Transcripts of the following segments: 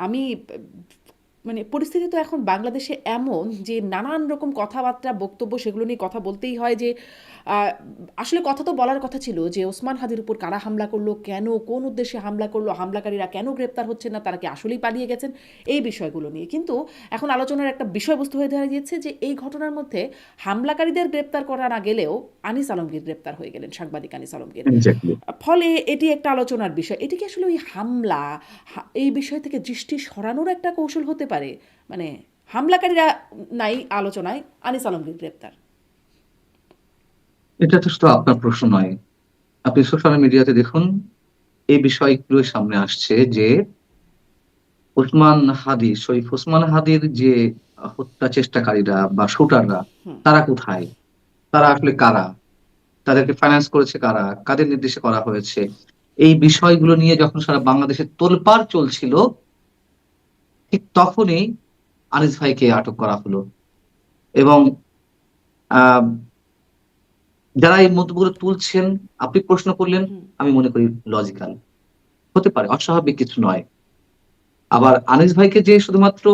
আমি মানে পরিস্থিতি তো এখন বাংলাদেশে এমন যে নানান রকম কথাবার্তা বক্তব্য সেগুলো নিয়ে কথা বলতেই হয় যে আসলে কথা তো বলার কথা ছিল যে ওসমান হাদির উপর কারা হামলা করলো, কেন, কোন উদ্দেশ্যে হামলা করলো, হামলাকারীরা কেন গ্রেপ্তার হচ্ছে না, তারা কি আসলেই পালিয়ে গেছেন, এই বিষয়গুলো নিয়ে। কিন্তু এখন আলোচনার একটা বিষয়বস্তু হয়ে দাঁড়িয়েছে যে এই ঘটনার মধ্যে হামলাকারীদের গ্রেপ্তার করা না গেলেও আনিস আলমগীর গ্রেপ্তার হয়ে গেলেন, সাংবাদিক আনিস আলমগীর। এক্স্যাক্টলি। ফলে এটি একটা আলোচনার বিষয়। এটি কি আসলে ওই হামলা, এই বিষয় থেকে দৃষ্টি সরানোর একটা কৌশল হতে পারে? মানে হামলাকারীরা নাই আলোচনায়, আনিস আলমগীর গ্রেপ্তার। এটা তো শুধু আপনার প্রশ্ন নয়, আপনি সোশ্যাল মিডিয়াতে দেখুন, এই বিষয়গুলো সামনে আসছে যে ওসমান হাদি, শরীফ ওসমান হাদির যে হত্যা চেষ্টাকারীরা বা শুটাররা, তারা কোথায়, তারা আসলে কারা, তাদেরকে ফাইন্যান্স করেছে কারা, কাদের নির্দেশে করা হয়েছে, এই বিষয়গুলো নিয়ে যখন সারা বাংলাদেশে তোলপাড় চলছিল, ঠিক তখনই আনিস ভাইকে আটক করা হলো। এবং আহ যারা এই মন্তব্যগুলো তুলছেন, আপনি প্রশ্ন করলেন, আমি মনে করি লজিক্যাল হতে পারে, অস্বাভাবিক কিছু নয়। আবার আনিস ভাইকে যে শুধুমাত্র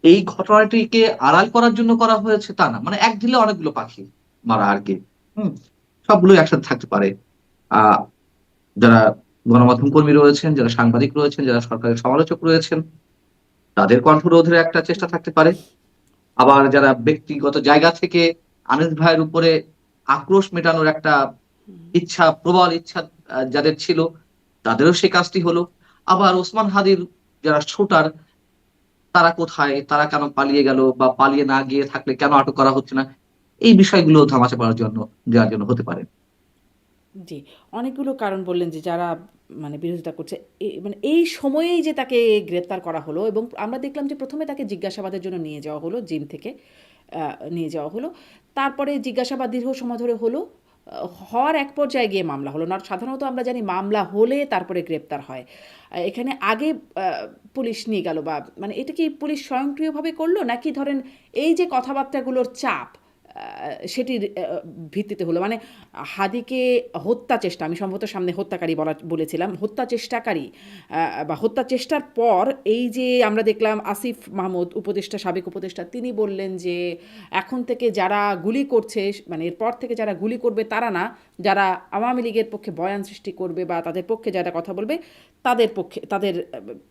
এই ঘটনাটিকে আড়াল করার জন্য করা হয়েছে তা না, মানে এক ঢিলে অনেকগুলো পাখি মারা আর কি। হম সবগুলো একসাথে থাকতে পারে। আহ যারা গণমাধ্যম কর্মী রয়েছেন, যারা সাংবাদিক রয়েছেন, যারা সরকারের সমালোচক রয়েছেন, তাদের কণ্ঠরোধের একটা চেষ্টা থাকতে পারে। আবার যারা ব্যক্তিগত জায়গা থেকে আনিস ভাইয়ের উপরে আক্রোশ মেটানোর একটা ইচ্ছা, প্রবল ইচ্ছা যাদের ছিল, তাদেরও সেই কাজটি হলো। আবার ওসমান হাদির যারা শুটার, তারা কোথায়, তারা কেন পালিয়ে গেল, বা পালিয়ে না গিয়ে থাকলে কেন আটক করা হচ্ছে না, এই বিষয়গুলো ধামাচাপা পড়ার জন্য, দেওয়ার জন্য হতে পারে। জি, অনেকগুলো কারণ বললেন যে যারা মানে বিরোধিতা করছে, মানে এই সময়েই যে তাকে গ্রেপ্তার করা হলো এবং আমরা দেখলাম যে প্রথমে তাকে জিজ্ঞাসাবাদের জন্য নিয়ে যাওয়া হলো, জিম থেকে নিয়ে যাওয়া হলো। তারপরে জিজ্ঞাসাবাদ দীর্ঘ সময় ধরে হলো, হওয়ার এক পর্যায়ে গিয়ে মামলা হলো না। সাধারণত আমরা জানি মামলা হলে তারপরে গ্রেপ্তার হয়। এখানে আগে পুলিশ নিয়ে গেল, বা মানে এটা কি পুলিশ স্বয়ংক্রিয়ভাবে করলো, নাকি ধরেন এই যে কথাবার্তাগুলোর চাপ সেটির ভিত্তিতে হলো? মানে হাদিকে হত্যা চেষ্টা, আমি সম্ভবত সামনে হত্যাকারী বলেছিলাম, হত্যা চেষ্টাকারী বা হত্যা চেষ্টার পর এই যে আমরা দেখলাম আসিফ মাহমুদ উপদেষ্টা, সাবেক উপদেষ্টা, তিনি বললেন যে এখন থেকে যারা গুলি করছে, মানে এরপর থেকে যারা গুলি করবে তারা না, যারা আওয়ামী লীগের পক্ষে বয়ান সৃষ্টি করবে বা তাদের পক্ষে যারা কথা বলবে তাদের পক্ষে, তাদের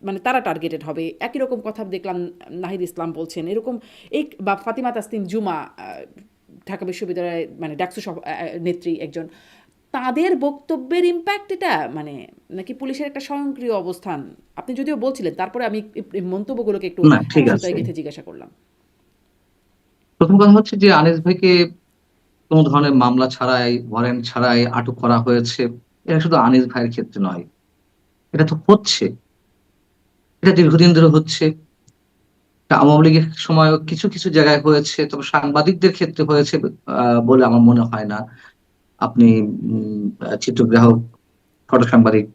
মানে তারা টার্গেটেড হবে। একই রকম কথা দেখলাম নাহিদ ইসলাম বলছেন এরকম, এই বা ফাতিমা তাসনিম জুমা, ঢাকা বিশ্ববিদ্যালয়ের মানে ডাকসু নেত্রী একজন, তাদের বক্তব্যের ইম্প্যাক্ট এটা, মানে নাকি পুলিশের একটা স্বয়ংক্রিয় অবস্থান? আপনি যদিও বলছিলেন, তারপরে আমি এই মন্তব্যগুলোকে একটু না, ঠিক সুতায় আছে। গেঁথে জিজ্ঞাসা করলাম। প্রথম কথা হচ্ছে যে আনিস ভাইকে কোনো ধরনের মামলা ছাড়াই, ওয়ারেন্ট ছাড়াই আটক করা হয়েছে। এটা শুধু আনিস ভাইয়ের ক্ষেত্রে নয়, এটা তো হচ্ছে, এটা দীর্ঘদিন ধরে হচ্ছে। এটা আওয়ামী লীগের সময় কিছু কিছু জায়গায় হয়েছে, তবে সাংবাদিকদের ক্ষেত্রে হয়েছে বলে আমার মনে হয় না। আপনি চিত্রগ্রাহক, ফটো সাংবাদিক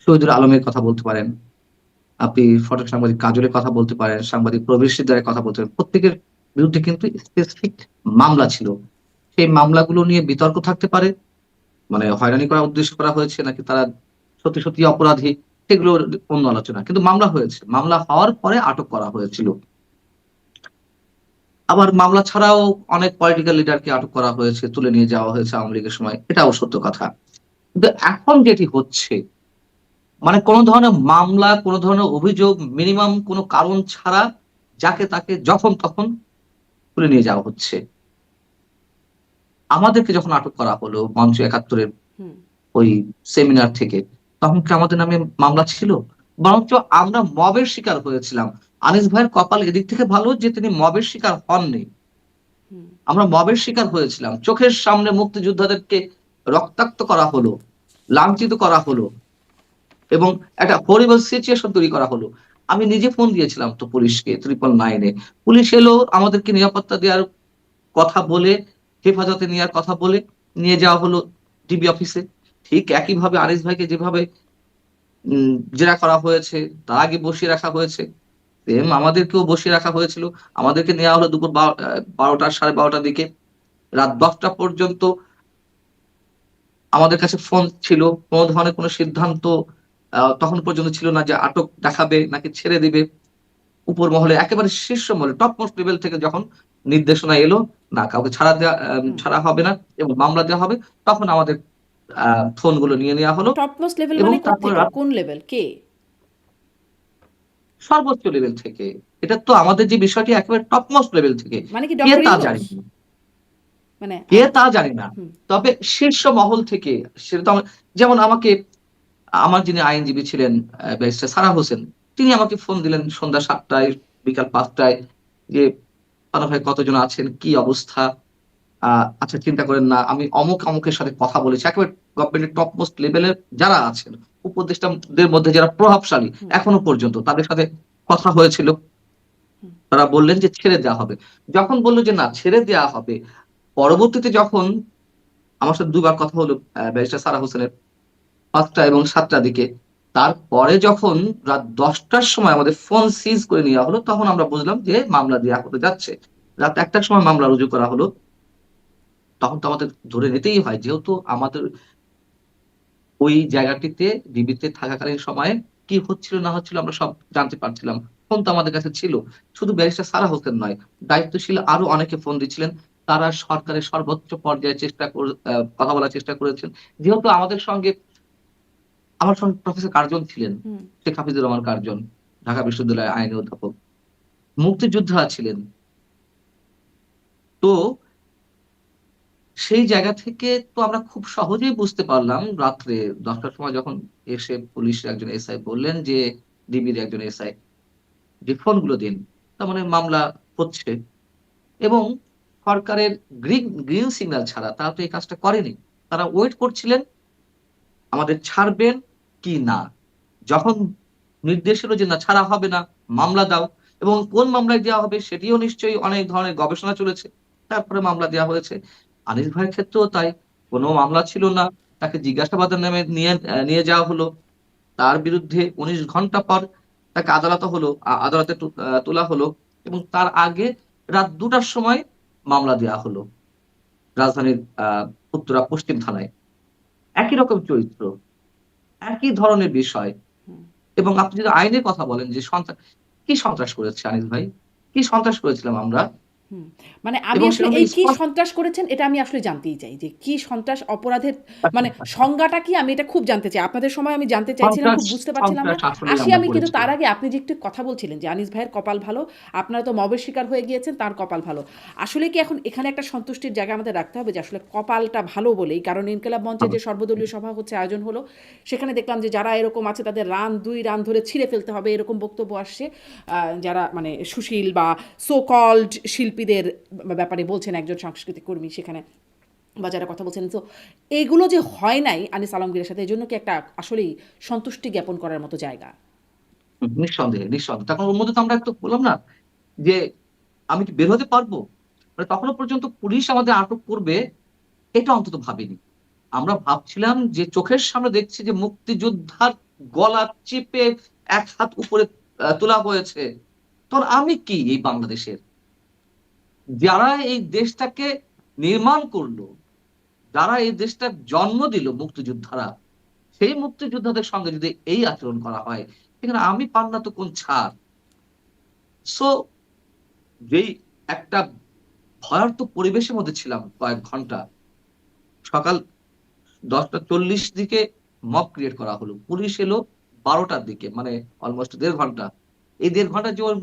শহীদুল আলমের কথা বলতে পারেন, আপনি ফটো সাংবাদিক কাজলের কথা বলতে পারেন, সাংবাদিক প্রবেশ দ্বারা কথা বলতে পারেন, প্রত্যেকের বিরুদ্ধে কিন্তু স্পেসিফিক মামলা ছিল। সেই মামলাগুলো নিয়ে বিতর্ক থাকতে পারে, মানে হয়রানি করার উদ্দেশ্য করা হয়েছে নাকি তারা সত্যি সত্যি অপরাধী, সেগুলো অন্য আলোচনা। কিন্তু মামলা হয়েছে, মামলা হওয়ার পরে আটক করা হয়েছিল। আবার মামলা ছাড়াও অনেক পলিটিক্যাল লিডারকে আটক করা হয়েছে, তুলে নিয়ে যাওয়া হয়েছে আওয়ামী লীগের সময়, এটাও সত্য কথা। কিন্তু এখন যেটি হচ্ছে, মানে কোন ধরনের মামলা, কোন ধরনের অভিযোগ, মিনিমাম কোনো কারণ ছাড়া যাকে তাকে যখন তখন তুলে নিয়ে যাওয়া হচ্ছে। আমাদেরকে যখন আটক করা হলো মঞ্চ ৭১-এর হুম। ওই সেমিনার থেকে, তখন কি আমাদের নামে মামলা ছিল? বরঞ্চ আমরা মবের শিকার হয়েছিলাম। আনিস ভাইয়ের কপাল এদিক থেকে ভালো যে তিনি মবের শিকার হননি। হুম। আমরা মবের শিকার হয়েছিলাম, চোখের সামনে মুক্তিযোদ্ধাদেরকে রক্তাক্ত করা হলো, লাঞ্ছিত করা হলো, এবং একটা হরিবল সিচুয়েশন তৈরি করা হলো। আমি নিজে ফোন দিয়েছিলাম তো পুলিশকে, 999-এ। পুলিশ এলো, আমাদেরকে নিরাপত্তা দেওয়ার কথা বলে, হেফাজতে নেওয়ার কথা বলে নিয়ে যাওয়া হলো ডিবি অফিসে। ঠিক একইভাবে আনিস ভাইকে যেভাবে জেরা করা হয়েছে, তার আগে বসিয়ে রাখা হয়েছে, সেম আমাদেরকেও বসিয়ে রাখা হয়েছিল। আমাদেরকে নেওয়া হলো দুপুর 12টা, 12:30টার দিকে। রাত 10টা পর্যন্ত আমাদের কাছে ফোন ছিল, কোনো ধরনের কোনো সিদ্ধান্ত তখন পর্যন্ত ছিল না যে আটক দেখাবে নাকি ছেড়ে দিবে। উপর মহলে একেবারে শীর্ষ মহলে টপ মোস্ট লেভেল থেকে যখন নির্দেশনা এলো, না কাউকে হুম। ছাড়া হবে না এবং মামলা দেওয়া হবে, তখন আমাদের ফোনগুলো নিয়ে নেওয়া হলো টপ মোস্ট লেভেল এবং মানে তারপরে কোত্থেকে? কোন লেভেল? কে? সর্বোচ্চ লেভেল থেকে। এটা তো আমাদের যে বিষয়টি একেবারে টপ মোস্ট লেভেল থেকে। মানে কি কে ডক্টর তা ইউনূস? জানি না। মানে কে তা জানি না। হুম, তবে শীর্ষ মহল থেকে সেটা তো যেমন আমাকে আমার যিনি আইনজীবী ছিলেন ব্যারিস্টার সারা হোসেন, তিনি আমাকে ফোন দিলেন সন্ধ্যা ৭ টায়, বিকাল ৫ টায় যে, "পানু ভাই কতজন আছেন? কি অবস্থা? আ আচ্ছা চিন্তা করেন না। আমি অমুক, অমুকের সাথে কথা বলেছি।" একেবারে গভর্নমেন্টের টপ মোস্ট লেভেলের যারা আছেন, উপদেষ্টাদের মধ্যে যারা প্রভাবশালী হুম, এখনো পর্যন্ত তাদের সাথে কথা হয়েছিল। হুম, তারা বললেন যে ছেড়ে দেয়া হবে। যখন বলল যে না ছেড়ে দেয়া হবে, পরবর্তীতে যখন আমার সাথে ২ বার কথা হলো ব্যারিস্টার সারা হোসেনের ৫টা এবং ৭টার দিকে। তারপরে যখন রাত ১০টার সময় আমাদের ফোন সিজ করে নেওয়া হলো, তখন আমরা বুঝলাম যে মামলা দেয়া হতে যাচ্ছে। রাত ১টার সময় মামলা রুজু করা হলো। তখন তো আমাদের ধরে নিতেই হয়। যেহেতু আমাদের ওই জায়গাটিতে ডিবিতে থাকাকালীন সময়ে কি হচ্ছিল না হচ্ছিল আমরা সব জানতে পারছিলাম। ফোন তো আমাদের কাছে ছিল। শুধু ব্যারিস্টার সারা হোসেন নয়, দায়িত্বশীল আরো অনেকে ফোন দিচ্ছিলেন। তারা সরকারের সর্বোচ্চ পর্যায়ে চেষ্টা কথা বলার চেষ্টা করেছেন। যেহেতু আমার সঙ্গে প্রফেসর কার্জন ছিলেন। হুম, শেখ হাফিজুর রহমান কার্জন, ঢাকা বিশ্ববিদ্যালয়ের আইনি অধ্যাপক। মুক্তিযোদ্ধা ছিলেন। তো সেই জায়গা থেকে তো আমরা খুব সহজেই বুঝতে পারলাম রাত্রে ১০ টার সময় যখন এসে পুলিশের একজন এসআই বললেন যে, ডিবির একজন এসআই যে, "ফোনগুলো দিন।" তার মানে মামলা হচ্ছে এবং সরকারের গ্রিন সিগন্যাল ছাড়া তারা তো এই কাজটা করেনি। তারা ওয়েট করছিলেন আমাদের ছাড়বেন কি না। যখন নির্দেশ এলো যে না ছাড়া হবে না, মামলা দাও এবং কোন মামলায় দেওয়া হবে সেটিও নিশ্চয়ই অনেক ধরনের গবেষণা চলেছে। তারপরে মামলা দেওয়া হয়েছে। আনিস ভাইয়ের ক্ষেত্রেও তাই। কোন মামলা ছিল না। তাকে জিজ্ঞাসাবাদের নামে নিয়ে যাওয়া হলো। তার বিরুদ্ধে ১৯ ঘন্টা পর তাকে আদালতে তোলা হলো এবং তার আগে রাত ২ টার সময় মামলা দেওয়া হলো। রাজধানীর উত্তরা পশ্চিম থানায়। একই রকম চরিত্র, একই ধরনের বিষয়। হুম। এবং আপনি যদি আইনের কথা বলেন যে কি সন্ত্রাস করেছে আনিস ভাই? কি সন্ত্রাস করেছিলাম আমরা? হুম। মানে আমি এবং আসলে সেটা এই আমরা কি স্পষ্ট সন্ত্রাস করেছেন এটা আমি আসলে জানতেই চাই। যে কি সন্ত্রাস অপরাধের মানে সংজ্ঞাটা কি আমি এটা খুব জানতে চাই। আপনাদের সময় আমি জানতে চাইছিলাম, সন্ত্রাস খুব বুঝতে পারছিলাম না। সন্ত্রাস আসলেই আসি আমরা আমি, কিন্তু করেছি। তার আগে আপনি যে একটু কথা বলছিলেন যে আনিস ভাইয়ের কপাল ভালো, আপনারা তো মবের শিকার হয়ে গিয়েছেন, তার কপাল ভালো। আসলে কি এখন এখানে একটা সন্তুষ্টির জায়গা আমাদের রাখতে হবে যে আসলে কপালটা ভালো বলেই, কারণ ইনকিলাব মঞ্চের হুম, যে সর্বদলীয় সভা হচ্ছে, আয়োজন হলো, সেখানে দেখলাম যে যারা এরকম আছে তাদের ২ রান ধরে ছিঁড়ে ফেলতে হবে এরকম বক্তব্য আসছে। যারা মানে সুশীল বা সো কল্ড শিল্পীদের ব্যাপারে বলছেন একজন সাংস্কৃতিক কর্মী সেখানে, বা যারা কথা বলছেন। তো এইগুলো যে হয় নাই আনিস আলমগীরের সাথে, এজন্য কি একটা আসলেই সন্তুষ্টি জ্ঞাপন করার মতো জায়গা? হুম, নিঃসন্দেহে, নিঃসন্দেহে। তখন ওর মধ্যে তো আমরা একটু বললাম না যে, আমি কি বের হতে পারবো? মানে তখনো পর্যন্ত পুলিশ আমাদের আটক করবে এটা অন্তত ভাবিনি। আমরা ভাবছিলাম যে চোখের সামনে দেখছি যে মুক্তিযোদ্ধার গলা চেপে এক হাত উপরে তোলা হয়েছে। তখন আমি কি এই বাংলাদেশের? যারা এই দেশটাকে নির্মাণ করলো, যারা এই দেশটার জন্ম দিল মুক্তিযোদ্ধারা, সেই মুক্তিযোদ্ধাদের সঙ্গে যদি এই আচরণ করা হয়, সেখানে আমি পার না তো কোন ছাড়? সো যেই একটা ভয়ার্ত পরিবেশের মধ্যে ছিলাম কয়েক ঘন্টা। সকাল ১০:৪০ দিকে মব ক্রিয়েট করা হলো। পুলিশ এলো ১২টার দিকে। মানে অলমোস্ট ১.৫ ঘন্টা। এই ১.৫ ঘন্টা যে ওর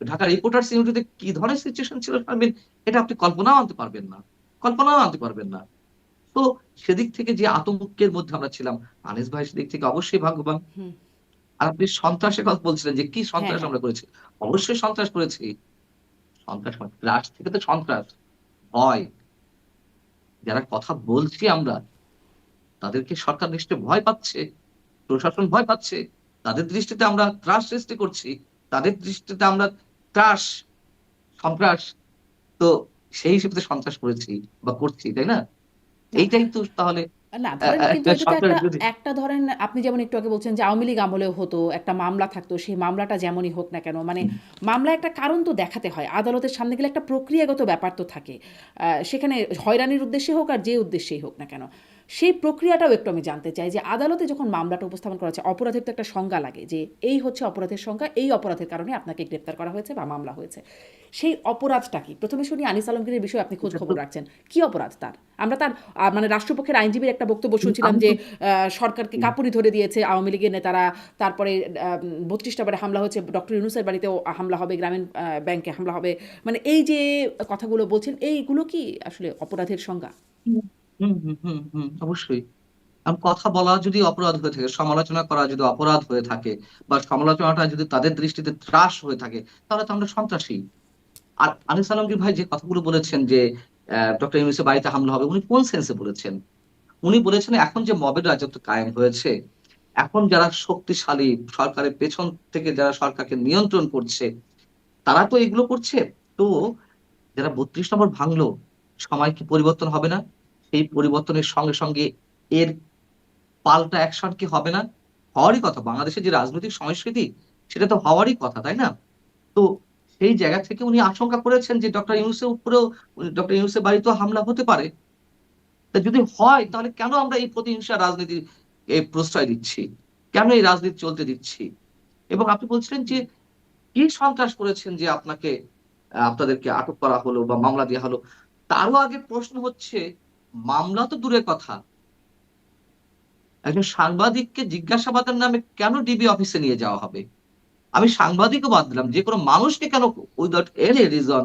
ঢাকা রিপোর্টার্স ইউনিটিতে কি ধরনের সিচুয়েশন ছিল শারমিন, এটা আপনি কল্পনাও আনতে পারবেন না। কল্পনাও আনতে পারবেন না। তো সেদিক থেকে যে আতঙ্কের মধ্যে আমরা ছিলাম, আনিস ভাই সেদিক থেকে অবশ্যই ভাগ্যবান। হুম। আর আপনি সন্ত্রাসের কথা বলছিলেন যে কি হ্যাঁ, সন্ত্রাস হ্যাঁ। আমরা করেছি। অবশ্যই সন্ত্রাস করেছি। সন্ত্রাস মানে রাষ্ট্র থেকে তো সন্ত্রাস, ভয়। যারা কথা বলছি আমরা, তাদেরকে সরকার নিশ্চয়ই ভয় পাচ্ছে। প্রশাসন ভয় পাচ্ছে। তাদের দৃষ্টিতে আমরা ত্রাস সৃষ্টি করছি। তাদের দৃষ্টিতে আমরা ত্রাস, সন্ত্রাস। তো সেই হিসেবে তো সন্ত্রাস করেছি বা করছি, তাই না? না, এইটাই তো তাহলে না ধরেন, কিন্তু একটা এটা তো সরকারের একটা বিরোধী। একটা ধরেন আপনি যেমন একটু আগে বলছেন যে আওয়ামী লীগ আমলেও হতো, একটা মামলা থাকতো, সেই মামলাটা যেমনই হোক না কেন, মানে হুম, মামলা একটা কারণ তো দেখাতে হয়। আদালতের সামনে গেলে একটা প্রক্রিয়াগত ব্যাপার তো থাকে। সেখানে হয়রানির উদ্দেশ্যে হোক আর যে উদ্দেশ্যেই হোক না কেন, সেই প্রক্রিয়াটাও একটু আমি জানতে চাই যে আদালতে যখন মামলাটা উপস্থাপন করা হচ্ছে, অপরাধের তো একটা সংজ্ঞা লাগে যে এই হচ্ছে অপরাধের সংজ্ঞা, এই অপরাধের কারণে আপনাকে গ্রেপ্তার করা হয়েছে বা মামলা হয়েছে। সেই অপরাধটা কি? প্রথমে শুনি আনিস আলমগীরের বিষয়ে আপনি খোঁজ এটা তো খবর রাখছেন। কি অপরাধ তার? আমরা তার মানে রাষ্ট্রপক্ষের আইনজীবীর একটা বক্তব্য শুনছিলাম আমি যে তো সরকারকে কাপুরি ধরে দিয়েছে আওয়ামী লীগের নেতারা, তারপরে ৩২টা বারে হামলা হচ্ছে, ডক্টর ইউনূসের বাড়িতেও হামলা হবে, গ্রামীণ ব্যাংকে হামলা হবে। মানে এই যে কথাগুলো বলছেন, এইগুলো কি আসলে অপরাধের সংজ্ঞা? হুম হুম হুম হুম হুম, অবশ্যই। কথা বলা যদি অপরাধ হয়ে থাকে, সমালোচনা করা যদি অপরাধ হয়ে থাকে, বা সমালোচনাটা যদি তাদের দৃষ্টিতে ত্রাস হয়ে থাকে, তাহলে তো আমরা সন্ত্রাসী। আর আনিস আলমগীর ভাই যে কথাগুলো বলেছেন যে ডক্টর ইউনূসের বাড়িতে হামলা হবে, উনি কোন সেন্সে বলেছেন? উনি বলেছেন এখন যে মবের রাজত্ব কায়েম হয়েছে, এখন যারা শক্তিশালী, সরকারের পেছন থেকে যারা সরকারকে নিয়ন্ত্রণ করছে, তারা তো এগুলো করছে। তো যারা ৩২ নম্বর ভাঙলো, সময় কি পরিবর্তন হবে না? সেই পরিবর্তনের সঙ্গে সঙ্গে এর পাল্টা অ্যাকশন কি হবে না? হওয়ারই কথা। বাংলাদেশের যে রাজনৈতিক সংস্কৃতি, সেটা তো হওয়ারই কথা, তাই না? তো সেই জায়গা থেকে উনি আশঙ্কা করেছেন যে ডক্টর ইউনূসের উপরেও, ডক্টর ইউনূসের বাড়িতেও হামলা হতে পারে। তা যদি হয়, তাহলে কেন আমরা এই প্রতিহিংসা রাজনীতির প্রশ্রয় দিচ্ছি? কেন এই রাজনীতি চলতে দিচ্ছি? এবং আপনি বলছিলেন যে কি সন্ত্রাস করেছেন যে আপনাদেরকে আটক করা হলো বা মামলা দেয়া হলো। তারও আগে প্রশ্ন হচ্ছে, মামলা তো দূরের কথা। একজন সাংবাদিককে জিজ্ঞাসাবাদের নামে কেন ডিবি অফিসে নিয়ে যাওয়া হবে? আমি সাংবাদিকও বাদ দিলাম। যেকোনো মানুষকে কেন উইথআউট এনি রিজন,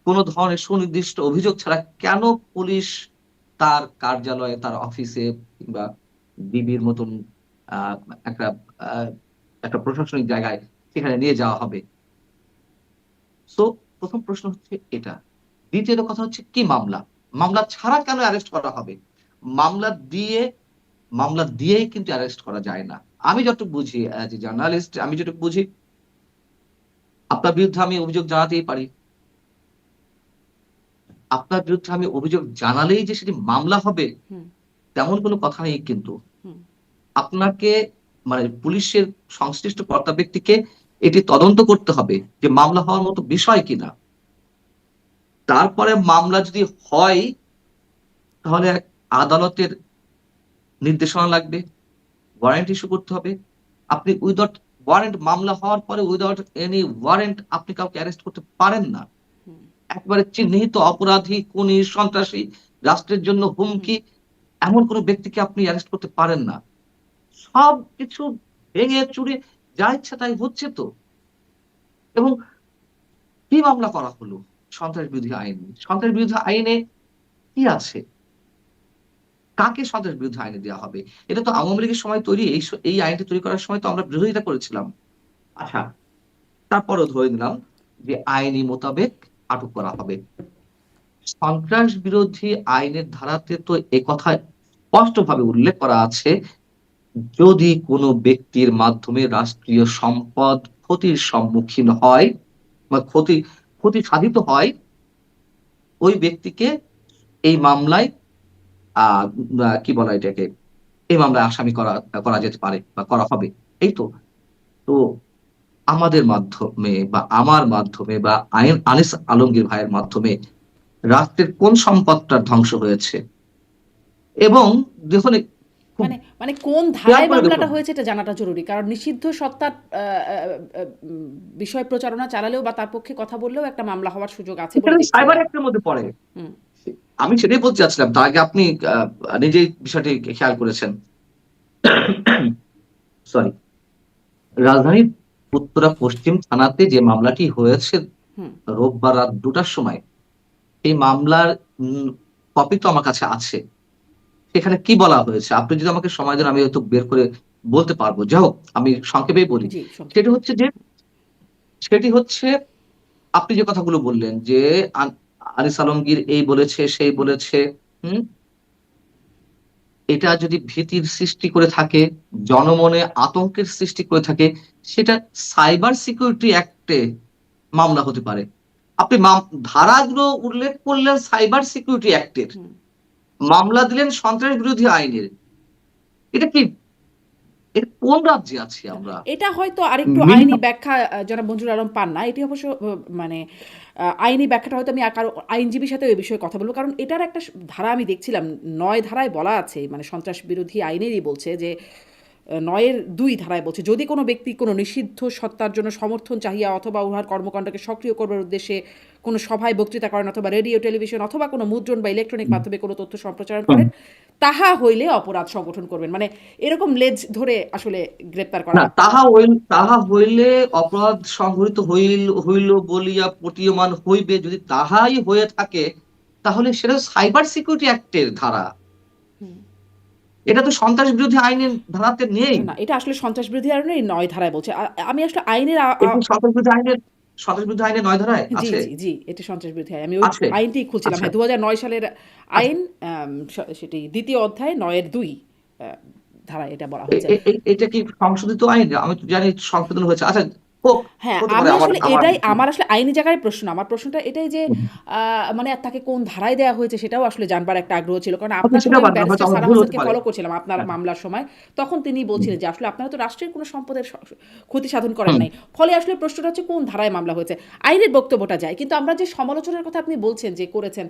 কোন ধরনের সুনির্দিষ্ট অভিযোগ ছাড়া কেন পুলিশ তার কার্যালয়ে, তার অফিসে, কিংবা ডিবির মতন আ একটা আ একটা প্রশাসনিক জায়গায় সেখানে নিয়ে যাওয়া হবে? সো ১ম প্রশ্ন হচ্ছে এটা। দ্বিতীয়ত কথা হচ্ছে কি মামলা? মামলা ছাড়া কেন অ্যারেস্ট করা হবে? মামলা দিয়ে মামলা দিয়েই কিন্তু অ্যারেস্ট করা যায় না। আমি যতটুকু বুঝি অ্যাজ এ জার্নালিস্ট, আমি যেটুকু বুঝি, আপনার বিরুদ্ধে আমি অভিযোগ জানাতেই পারি। আপনার বিরুদ্ধে আমি অভিযোগ জানালেই যে সেটি মামলা হবে, হুম, তেমন কোনো কথা নেই কিন্তু। হুম, আপনাকে, মানে পুলিশের সংশ্লিষ্ট কর্তা ব্যক্তিকে এটি তদন্ত করতে হবে যে মামলা হওয়ার মতো বিষয় কিনা। তারপরে মামলা যদি হয়, তাহলে আদালতের নির্দেশনা লাগবে, ওয়ারেন্ট ইস্যু করতে হবে। আপনি উইথআউট ওয়ারেন্ট, মামলা হওয়ার পরে উইথআউট এনি ওয়ারেন্ট আপনি কাউকে অ্যারেস্ট করতে পারেন না। হুম, একেবারে চিহ্নিত অপরাধী, খুনি, সন্ত্রাসী, রাষ্ট্রের জন্য হুম। হুমকি, এমন কোন ব্যক্তিকে আপনি অ্যারেস্ট করতে পারেন না। সবকিছু ভেঙে চুরে যা ইচ্ছা তাই হচ্ছে তো। এবং কি মামলা করা হলো? সন্ত্রাস বিরোধী আইন। সন্ত্রাস বিরোধী আইনে কি আছে? কাকে সন্ত্রাস বিরোধী আইনে দেয়া হবে? এটা তো আওয়ামী লীগের সময় তৈরি, এই আইনটি তৈরি করার সময় তো আমরা বিরোধিতা করেছিলাম। আচ্ছা, তারপরেও ধরে নিলাম যে আইনি মোতাবেক আটক করা হবে। সন্ত্রাস বিরোধী আইনের ধারাতে তো একথা স্পষ্টভাবে উল্লেখ করা আছে, যদি কোনো ব্যক্তির মাধ্যমে রাষ্ট্রীয় সম্পদ ক্ষতির সম্মুখীন হয় বা ক্ষতি সাধিত হয়, ওই ব্যক্তিকে এই মামলায় আ আ কি বলা এটাকে? এই মামলায় আসামি করা করা যেতে পারে বা করা হবে। এই তো। তো আমাদের মাধ্যমে বা আমার মাধ্যমে বা আনিস আলমগীর ভাইয়ের মাধ্যমে রাষ্ট্রের কোন সম্পদটা ধ্বংস হয়েছে? এবং দেখুন, খুব মানে মানে কোন খেয়াল ধারায় করে মামলাটা দেখুন, হয়েছে এটা জানাটা জরুরি। কারণ নিষিদ্ধ সত্তার বিষয় প্রচারণা চালালেও বা তার পক্ষে কথা বললেও একটা মামলা হওয়ার সুযোগ আছে এটা বলে দেখছি সাইবার আমরা। অ্যাক্ট এর মধ্যে পড়ে। হুম, আমি সেটাই বলতে চাচ্ছিলাম। তার আগে আপনি নিজেই বিষয়টি খেয়াল করেছেন। সরি। রাজধানীর উত্তরা পশ্চিম থানাতে যে মামলাটি হয়েছে হুম, রোববার রাত ২ টার সময়, এই মামলার কপি তো আমার কাছে আছে। সেখানে কি বলা হয়েছে? আপনি যদি আমাকে সময় দেন, আমি হয়তো বের করে বলতে পারব। যাই হোক, আমি সংক্ষেপেই বলি। জি, সংক্ষেপে সেটি বলুন। হচ্ছে যে সেটি হচ্ছে আপনি যে কথাগুলো বললেন যে আনিস আলমগীর এই বলেছে, সেই হুম, বলেছে, হুম? এটা যদি ভীতির সৃষ্টি করে থাকে, জনমনে আতঙ্কের সৃষ্টি করে থাকে, সেটা সাইবার সিকিউরিটি অ্যাক্টে মামলা হতে পারে। আপনি ধারাগুলো উল্লেখ করলেন সাইবার সিকিউরিটি অ্যাক্টের। হুম, মামলা দিলেন সন্ত্রাস বিরোধী আইনের। এটা কি এর কোন রাজ্যে আছি আমরা? এটা হয়তো আরেকটু আইনি মিনিমাম ব্যাখ্যা জনাব মঞ্জুর আলম পান না। এটি অবশ্য মানে আইনি ব্যাখ্যাটা হয়তো আমি কারো আইনজীবীর সাথেও এই বিষয়ে কথা বলব। কারণ এটার একটা ধারা আমি দেখছিলাম ৯ ধারায় বলা আছে, মানে সন্ত্রাস বিরোধী আইনেরই বলছে যে ৯ এর ২ ধারায় বলছে, যদি কোনো ব্যক্তি কোনো নিষিদ্ধ সত্তার জন্য সমর্থন চাহিয়া অথবা উহার কর্মকাণ্ডকে সক্রিয় করবার উদ্দেশ্যে কোনো সভায় বক্তৃতা করেন অথবা রেডিও, টেলিভিশন অথবা কোনো মুদ্রণ বা ইলেকট্রনিক মাধ্যমে কোনো তথ্য সম্প্রচারণ করেন, তাহা হইলে অপরাধ সংগঠন করবেন। মানে এরকম লেজ ধরে আসলে গ্রেপ্তার করা না, তাহা হইলে অপরাধ সংঘটিত হইল বলিয়া প্রতীয়মান হইবে, যদি তাহাই হয়ে থাকে তাহলে সেটা সাইবার সিকিউরিটি অ্যাক্টের ধারা। এটা তো সন্ত্রাস বিরোধী আইনের ধারাতে নেই। না, এটা আসলে সন্ত্রাস বিরোধী আইনের ৯ ধারায় বলছে। আমি আসলে আইনের এটি সন্ত্রাস বিরোধী আইনের ৯ ধারায় জি, আছে। জি, জি, এটা সন্ত্রাস বিরোধী আইন। আমি ওই আছে। আইনটিই খুঁজছিলাম। আচ্ছা। হ্যাঁ, ২০০৯ সালের আচ্ছা। আইন, সেটি ২য় অধ্যায় ৯ এর ২ আ ধারায় এটা বলা এ হয়েছে। এ এ এটা কি সংশোধিত আইন? আমি তো জানি সংশোধন হয়েছে। আচ্ছা, হোক, হ্যাঁ, হতে পারে আমি আমার আসলে আমার এটাই আমার আসলে আইনি জায়গায় প্রশ্ন। আমার প্রশ্নটা এটাই যে হুম। আ মানে তাকে কোন ধারায় দেয়া হয়েছে সেটাও আসলে জানবার একটা আগ্রহ ছিল। কারণ ওকে, আপনার সেটা সময় আমি বাদ দাও। হয়তো ব্যারিস্টার আমার সারা ভুল হতে হোসেনকে পারে। ফলো করছিলাম আপনার হ্যাঁ। মামলার সময়। তখন তিনি হুম, বলছিলেন যে আসলে আপনারা তো রাষ্ট্রের কোনো সম্পদের ক্ষতি সাধন করেন হুম, নাই। ফলে আসলে প্রশ্নটা হচ্ছে কোন ধারায় মামলা হয়েছে। আইনের বক্তব্যটা যায়। কিন্তু আমরা যে সমালোচনার কথা আপনি বলছেন যে করেছেন,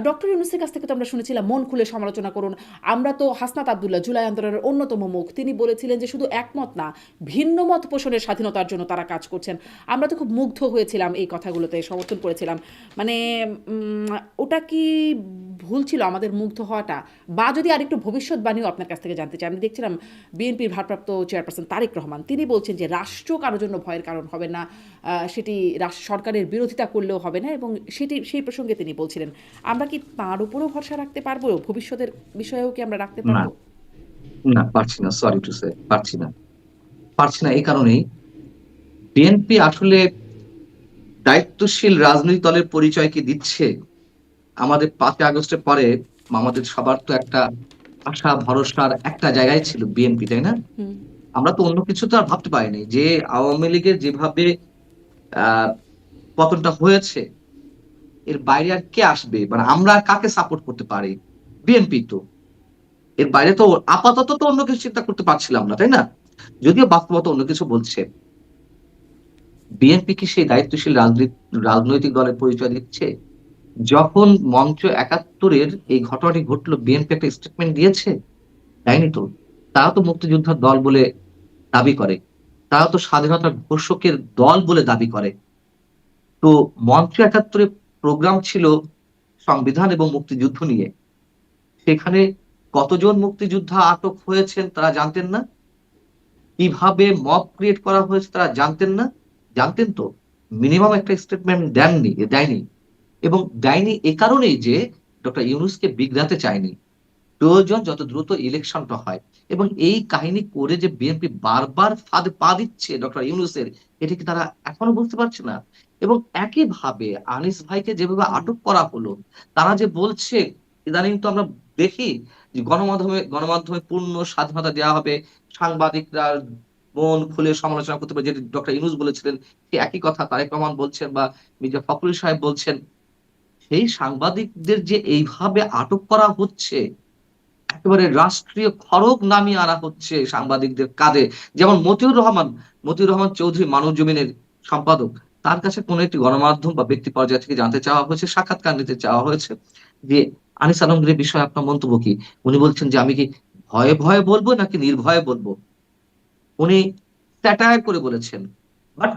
ডক্টর ইউনূসের কাছ থেকে তো আমরা শুনেছিলাম মন খুলে সমালোচনা করুন। আমরা তো হাসনাত আব্দুল্লাহ জুলাই আন্দোলনের অন্যতম মুখ। তিনি বলেছিলেন যে শুধু একমত না, ভিন্ন মত পোষণের স্বাধীনতার জন্য তারা কাজ করছেন। আমরা তো খুব মুগ্ধ হয়েছিলাম এই কথাগুলোতে, সমর্থন করেছিলাম। মানে উম ওটা কি ভুল ছিল আমাদের মুগ্ধ হওয়াটা? বা যদি আরেকটু ভবিষ্যৎবাণীও আপনার কাছ থেকে জানতে চাই। আমি দেখছিলাম বিএনপির ভারপ্রাপ্ত চেয়ারপারসন তারেক রহমান, তিনি বলছেন যে রাষ্ট্র কারো জন্য ভয়ের কারণ হবে না। সেটি সরকারের বিরোধিতা করলেও হবে না, এবং সেই প্রসঙ্গে তিনি বলছিলেন। আমরা কি তাঁর উপরেও ভরসা রাখতে পারবো? ভবিষ্যতের বিষয়েও কি আমরা রাখতে না, পারবো? না, পারছি না। সরি টু সে, পারছি না। পারছি না এই কারণেই, বিএনপি আসলে দায়িত্বশীল রাজনৈতিক দলের পরিচয় কি দিচ্ছে? আমাদের ৫ই আগস্টের পরে আমাদের সবার তো একটা আশা ভরসার একটা জায়গায় ছিল বিএনপি, তাই না? হুম, আমরা তো অন্য কিছু তো আর ভাবতে পারিনি যে আওয়ামী লীগের যেভাবে আহ পতনটা হয়েছে, এর বাইরে আর কে আসবে? মানে আমরা আর কাকে সাপোর্ট করতে পারি? বিএনপি তো। এর বাইরে তো আপাতত তো অন্য কিছু চিন্তা করতে পারছিলাম না, তাই না? যদিও বাস্তবতা অন্য কিছু বলছে। বিএনপি কি সেই দায়িত্বশীল রাজনৈতিক দলের পরিচয় দিচ্ছে? যখন মঞ্চ ৭১ এর এই ঘটনাটি ঘটলো, বিএনপি একটা স্টেটমেন্ট দিয়েছে? দেয়নি তো। তারা তো মুক্তিযোদ্ধার দল বলে দাবি করে। তারা তো স্বাধীনতার ঘোষকের দল বলে দাবি করে। তো মঞ্চ ৭১ এ প্রোগ্রাম ছিল সংবিধান এবং মুক্তিযুদ্ধ নিয়ে। সেখানে কতজন মুক্তিযোদ্ধা আটক হয়েছেন তারা জানতেন না? কিভাবে মব ক্রিয়েট করা হয়েছে তারা জানতেন না? জানতেন তো। মিনিমাম একটা স্টেটমেন্ট দেয়নি। এবং দেয়নি এ কারণেই যে ডক্টর ইউনূসকে বিগড়াতে চায়নি। প্রয়োজন যত দ্রুত ইলেকশনটা হয়। এবং এই কাহিনী করে যে বিএনপি বারবার ফাঁদে পা দিচ্ছে ডক্টর ইউনূসের, এটা কি তারা এখনো বুঝতে পারছে না? এবং একইভাবে আনিস ভাইকে যেভাবে হুম। আটক করা হলো, তারা যে বলছে, ইদানিং তো আমরা দেখি যে গণমাধ্যমে পূর্ণ স্বাধীনতা দেওয়া হবে। সাংবাদিকরা মন খুলে সমালোচনা করতে পারে, যেটি ডক্টর ইউনূস বলেছিলেন। সে একই কথা তারেক রহমান বলছেন বা মির্জা ফখরুল সাহেব বলছেন। সেই সাংবাদিকদের যে এইভাবে আটক করা হচ্ছে, একেবারে রাষ্ট্রীয় খড়গ নামিয়ে আনা হচ্ছে সাংবাদিকদের কাঁধে। যেমন মতিউর রহমান চৌধুরী মানবজমিনের সম্পাদক। তার কাছে কোন একটি গণমাধ্যম বা ব্যক্তি পর্যায় থেকে জানতে চাওয়া হয়েছে, সাক্ষাৎকার নিতে চাওয়া হয়েছে যে, আনিস আলমগীরের বিষয়ে আপনার মন্তব্য কি? উনি বলছেন যে, আমি কি ভয়ে বলবো নাকি নির্ভয়ে বলবো? উনি স্যাটায়ার করে বলেছেন। বাট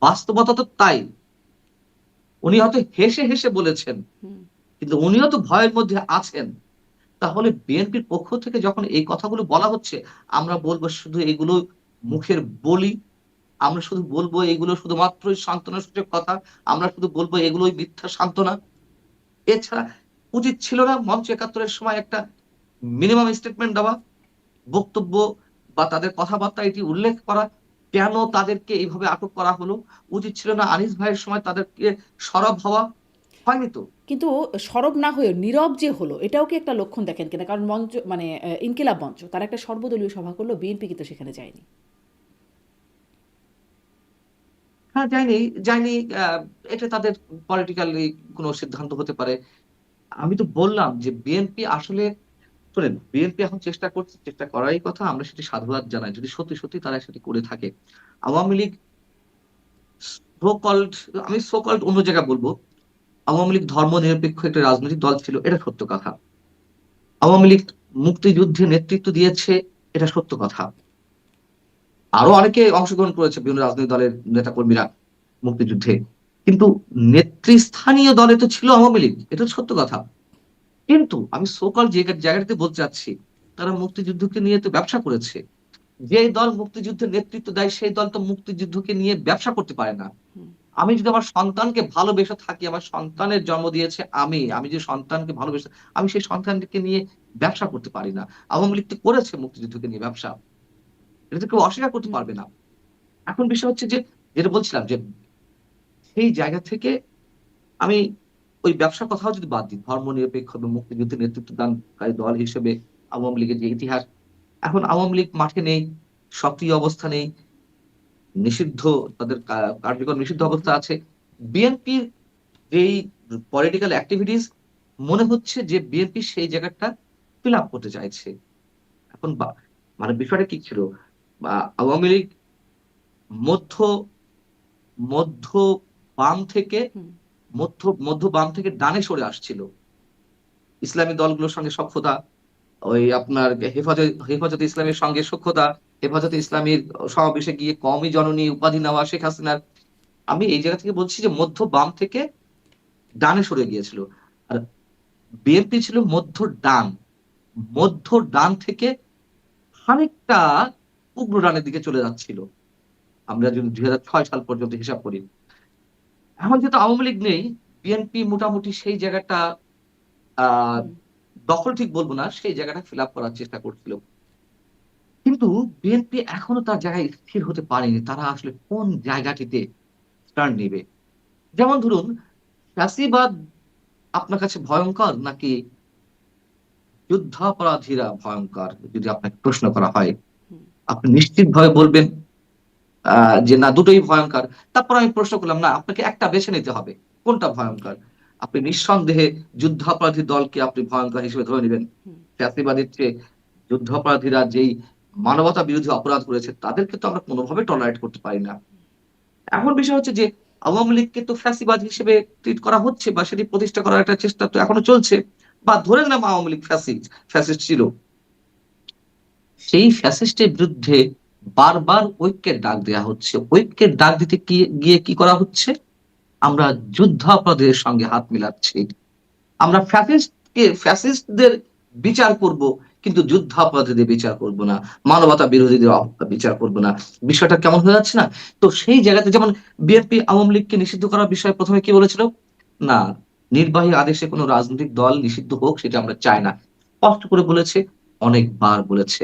বাস্তবতা তো তাই। উনি হয়তো হেসে বলেছেন। কিন্তু উনিও তো ভয়ের মধ্যে আছেন। তাহলে বিএনপির পক্ষ থেকে যখন এই কথাগুলো বলা হচ্ছে, আমরা বলব শুধু এগুলো মুখের বুলি। আমরা শুধু বলব এগুলো শুধুমাত্রই সান্ত্বনাসূচক কথা। আমরা শুধু বলব এগুলোই মিথ্যা সান্ত্বনা। এছাড়া উচিত ছিল না মঞ্চ ৭১ এর সময় একটা মিনিমাম স্টেটমেন্ট দেওয়া, বক্তব্য বা তাদের কথাবার্তা এটি উল্লেখ করা? কেন তাদেরকে এইভাবে আটক করা হলো? উচিত ছিল না আনিস ভাইয়ের সময় তাদেরকে সরব হওয়া? হয়নি তো। কিন্তু সরব না হয়েও নীরব যে হলো, এটাও কি একটা লক্ষণ দেখেন কিনা? কারণ মঞ্চ মানে ইনকিলাব মঞ্চ তারা একটা সর্বদলীয় সভা করলো, বিএনপি কিন্তু সেখানে যায়নি। হ্যাঁ, যায়নি। আ এটা তাদের পলিটিক্যালি কোন সিদ্ধান্ত হতে পারে। আমি তো বললাম যে বিএনপি আসলে শোনেন, বিএনপি এখন চেষ্টা করছে, চেষ্টা করারই কথা, আমরা সেটি সাধুবাদ জানাই যদি সত্যি সত্যি তারা সেটি করে থাকে। আওয়ামী লীগ সো কল্ড, আমি সো কল্ড অন্য জায়গায় বলবো, আওয়ামী লীগ ধর্ম নিরপেক্ষ একটা রাজনৈতিক দল ছিল, এটা সত্য কথা। আওয়ামী লীগ মুক্তিযুদ্ধে নেতৃত্ব দিয়েছে, এটা সত্য কথা। আরো অনেকে অংশগ্রহণ করেছে বিভিন্ন রাজনৈতিক দলের নেতা কর্মীরা মুক্তিযুদ্ধে, কিন্তু নেতৃস্থানীয় দলে তো ছিল আওয়ামী লীগ, এটা সত্য কথা। কিন্তু আমি সোকল যে জায়গাটাতে বলতে চাচ্ছি, তারা মুক্তিযুদ্ধকে নিয়ে তো ব্যবসা করেছে। যে দল মুক্তিযুদ্ধের নেতৃত্ব দেয় সেই দল তো মুক্তিযুদ্ধকে নিয়ে ব্যবসা করতে পারে না। হুম, আমি যদি আমার সন্তানকে ভালোবেসে থাকি, আমার সন্তানের জন্ম দিয়েছে আমি, আমি যে সন্তানকে ভালোবেসে, আমি সেই সন্তানকে নিয়ে ব্যবসা করতে পারি না। আওয়ামী লীগ তো করেছে মুক্তিযুদ্ধকে নিয়ে ব্যবসা, এটা তো কেউ অস্বীকার করতে হুম, পারবে না। এখন বিষয় হচ্ছে যে, যেটা বলছিলাম যে সেই জায়গা থেকে আমি ওই ব্যবসার কথাও যদি বাদ দিই, ধর্মনিরপেক্ষ এবং মুক্তিযুদ্ধের নেতৃত্ব দানকারী দল হিসেবে আওয়ামী লীগের যে ইতিহাস, এখন আওয়ামী লীগ মাঠে নেই, সক্রিয় অবস্থা নেই, নিষিদ্ধ, তাদের কার্যকর নিষিদ্ধ হুম, অবস্থা হুম, আছে। বিএনপির যেই পলিটিক্যাল অ্যাক্টিভিটিস, মনে হচ্ছে যে বিএনপি সেই জায়গাটা ফিল আপ করতে চাইছে। এখন মানে বিষয়টা কি ছিল? আওয়ামী লীগ মধ্য মধ্য বাম থেকে হুম, মধ্য বাম থেকে ডানে সরে আসছিল। ইসলামী দলগুলোর সঙ্গে সখ্যতা, ওই আপনার হেফাজতে ইসলামের সঙ্গে সখ্যতা, হেফাজতে ইসলামীর সমাবেশে গিয়ে কওমি জননী উপাধি নেওয়া শেখ হাসিনার। আমি এই জায়গা থেকে বলছি যে মধ্য বাম থেকে ডানে সরে গিয়েছিল। আর বিএনপি ছিল মধ্য ডান। মধ্য ডান থেকে খানিকটা উগ্র ডানের দিকে চলে যাচ্ছিল। আমরা যদি ২০০৬ সাল পর্যন্ত হিসাব করি। এখন যেহেতু আওয়ামী লীগ নেই, বিএনপি মোটামুটি সেই জায়গাটা আ হুম, দখল ঠিক বলব না, সেই জায়গাটা ফিল আপ করার চেষ্টা করছিল। কিন্তু বিএনপি এখনো তার জায়গায় স্থির হতে পারেনি। তারা আসলে কোন জায়গাটিতে টার্ন নিবে? যেমন ধরুন, ফ্যাসিবাদ আপনার কাছে ভয়ংকর নাকি যুদ্ধাপরাধীরা ভয়ংকর? যদি আপনাকে প্রশ্ন করা হয়, হুম, আপনি নিশ্চিতভাবে বলবেন আ যে না, দুটোই ভয়ংকর। তারপর আমি প্রশ্ন করলাম, না আপনাকে একটা বেছে নিতে হবে। কোনটা ভয়ংকর? আপনি নিঃসন্দেহে যুদ্ধাপরাধী দলকে আপনি ভয়ংকর হিসেবে ধরে নিবেন। হুম, ফ্যাসিবাদের চেয়ে যুদ্ধাপরাধীরা যেই মানবতা বিরোধী অপরাধ করেছে তাদেরকে তো আমরা কোনভাবে টলারেট করতে পারি না। এখন বিষয় হচ্ছে যে আওয়ামী লীগকে তো ফ্যাসিবাদ হিসেবে ট্রিট করা হচ্ছে বা সেটি প্রতিষ্ঠা করার একটা চেষ্টা তো এখনো চলছে। বা ধরে নিলাম আওয়ামী লীগ ফ্যাসিস্ট ছিল। সেই ফ্যাসিস্টের বিরুদ্ধে বারবার ঐক্যের ডাক দেয়া হচ্ছে। ঐক্যের ডাক দিতে গিয়ে কি করা হচ্ছে? আমরা যুদ্ধাপরাধীদের সঙ্গে হাত মিলাচ্ছি। আমরা ফ্যাসিস্টদের বিচার করব, কিন্তু যুদ্ধাপরাধীদের বিচার করব না। মানবতা বিরোধীদের বিচার করব না। বিষয়টা কেমন হয়ে যাচ্ছে না? তো সেই জায়গাতে যেমন বিএনপি আওয়ামী লীগকে নিষিদ্ধ করার বিষয়ে ১ম এ কি বলেছিল? না, নির্বাহী আদেশে কোন রাজনৈতিক দল নিষিদ্ধ হোক সেটা আমরা চাই না। স্পষ্ট করে বলেছে, অনেকবার বলেছে।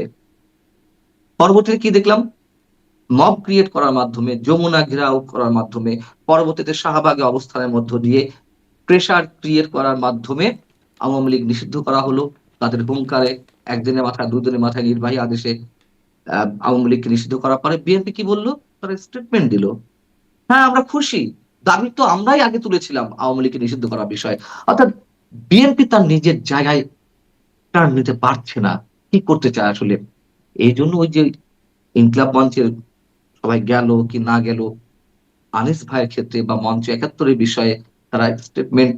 পরবর্তীতে কি দেখলাম? মব ক্রিয়েট করার মাধ্যমে, যমুনা ঘেরাও করার মাধ্যমে, পরবর্তীতে শাহবাগে অবস্থানের মধ্য দিয়ে প্রেশার ক্রিয়েট করার মাধ্যমে আওয়ামী লীগ নিষিদ্ধ করা হলো। তাদের হুঙ্কারে ১ দিনের মাথায় ২ দিনের মাথায় নির্বাহী আদেশে আ আওয়ামী লীগকে নিষিদ্ধ করার পরে বিএনপি কি বলল? তারা স্টেটমেন্ট দিল। হ্যাঁ, আমরা খুশি। দাবি তো আমরাই আগে তুলেছিলাম আওয়ামী লীগকে নিষিদ্ধ করার বিষয়ে। অর্থাৎ বিএনপি তার নিজের জায়গায় টার্ন নিতে পারছে না। কি করতে চায় আসলে? এইজন্য ওই যে ইনকিলাব মঞ্চের সবাই গেল কি না গেল, আনিস ভাইয়ের ক্ষেত্রে বা মঞ্চ ৭১ এর বিষয়ে তারা স্টেটমেন্ট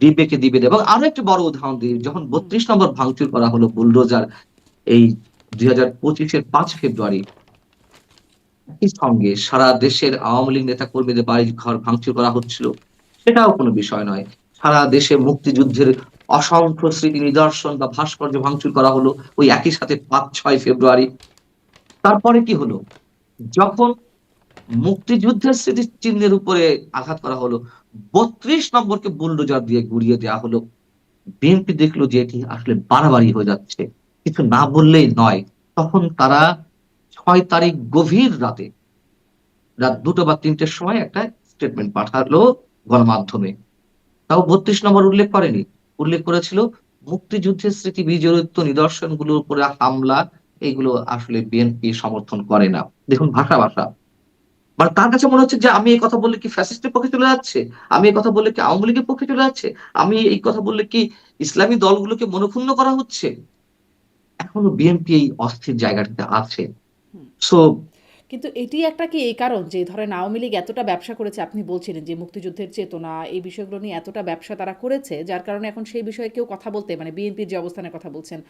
দিবে কি দিবে না। এবং আরো একটা বড় উদাহরণ দিই, যখন হুম, ৩২ নম্বর ভাঙচুর করা হলো বুলডোজার, এই ২০২৫ এর ৫ ফেব্রুয়ারি, একই সঙ্গে সারা দেশের আওয়ামী লীগ নেতাকর্মীদের বাড়িঘর ভাঙচুর করা হচ্ছিল। সেটাও কোনো বিষয় নয়। সারা দেশে মুক্তিযুদ্ধের অসংখ্য স্মৃতি নিদর্শন বা ভাস্কর্য ভাঙচুর করা হলো ওই একই সাথে ৫-৬ ফেব্রুয়ারি। তারপরে কি হলো? যখন মুক্তিযুদ্ধের স্মৃতিচিহ্নের উপরে আঘাত করা হলো, ৩২ নম্বরকে বুলডোজার দিয়ে গুড়িয়ে দেয়া হলো। বিএনপি দেখলো যে এটি আসলে বাড়াবাড়ি হয়ে যাচ্ছে। কিছু না বললেই নয়। তখন তারা ৬ তারিখ গভীর রাতে, রাত ২টা বা ৩টের সময় একটা স্টেটমেন্ট পাঠালো গণমাধ্যমে। তাও ৩২ নম্বর উল্লেখ করেনি। উল্লেখ করেছিল মুক্তিযুদ্ধের স্মৃতি বিজড়িত নিদর্শনগুলোর উপরে হামলা, এগুলো আসলে বিএনপি সমর্থন করে না। দেখুন ভাষা। মানে তার কাছে মনে হচ্ছে যে আমি এই কথা বললে কি ফ্যাসিস্টের পক্ষে চলে যাচ্ছে? আমি এই কথা বললে কি আওয়ামী লীগের পক্ষে চলে যাচ্ছে? আমি এই কথা বললে কি ইসলামী দলগুলোকে মনঃক্ষুণ্ণ করা হচ্ছে? এখনো বিএনপি এই অস্থির জায়গাটাতে আছে। হুম। সো কিন্তু এটি একটা কি এই কারণ যে ধরেন আওয়ামী লীগ এতটা ব্যবসা করেছে, আপনি বলছিলেন যে মুক্তিযুদ্ধের চেতনা এই বিষয়গুলো নিয়ে এতটা ব্যবসা তারা করেছে, যার কারণে এখন সেই বিষয়ে কেউ কথা বলতে, মানে বিএনপির যে অবস্থানের কথা বলছেন,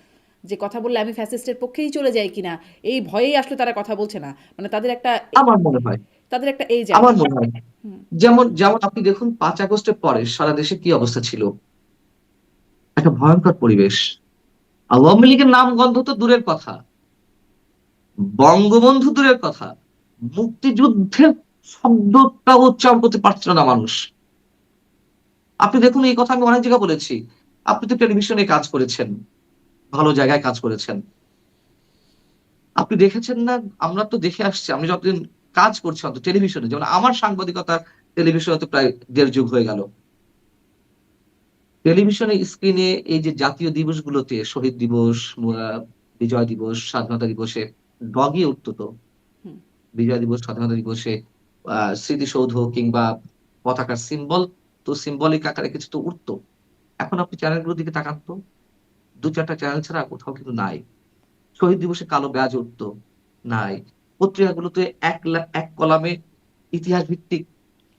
যে কথা বললে আমি ফ্যাসিস্টের পক্ষেই চলে যাই কিনা, এই ভয়েই আসলে তারা কথা বলছে না, মানে তাদের একটা আমার মনে হয় তাদের একটা এই আমার জায়গা। মনে হয় হুম। যেমন যেমন আপনি দেখুন 5 আগস্টের পরে সারা দেশে কি অবস্থা ছিল, একটা ভয়ঙ্কর পরিবেশ। আওয়ামী লীগের নাম গন্ধ তো দূরের কথা, বঙ্গবন্ধু দূরের কথা, মুক্তিযুদ্ধের শব্দটাও উচ্চারণ করতে পারছিল না মানুষ। আপনি দেখুন, এই কথা আমি অনেক জায়গায় বলেছি। আপনি তো টেলিভিশনে কাজ করেছেন, ভালো জায়গায় কাজ করেছেন। আপনি দেখেছেন না? আমরা তো দেখে আসছি। আমি যতদিন কাজ করছি অন্তত টেলিভিশনে, যেমন আমার সাংবাদিকতা টেলিভিশনে তো প্রায় ১.৫ যুগ হয়ে গেল। টেলিভিশনের স্ক্রিনে এই যে জাতীয় দিবসগুলোতে শহীদ দিবস, বিজয় দিবস, স্বাধীনতা দিবসে ডগিয়ে উঠত তো। হুম। বিজয় দিবস, স্বাধীনতা দিবসে স্মৃতিসৌধ কিংবা পতাকার সিম্বলিক আকারে কিছু তো উঠতো। এখন আপনি চ্যানেলগুলোর দিকে তাকান তো। ২-৪ টা চ্যানেল ছাড়া কোথাও কিন্তু নাই। শহীদ দিবসে কালো ব্যাজ উঠতো, নাই। পত্রিকাগুলোতে এক কলামে ইতিহাস ভিত্তিক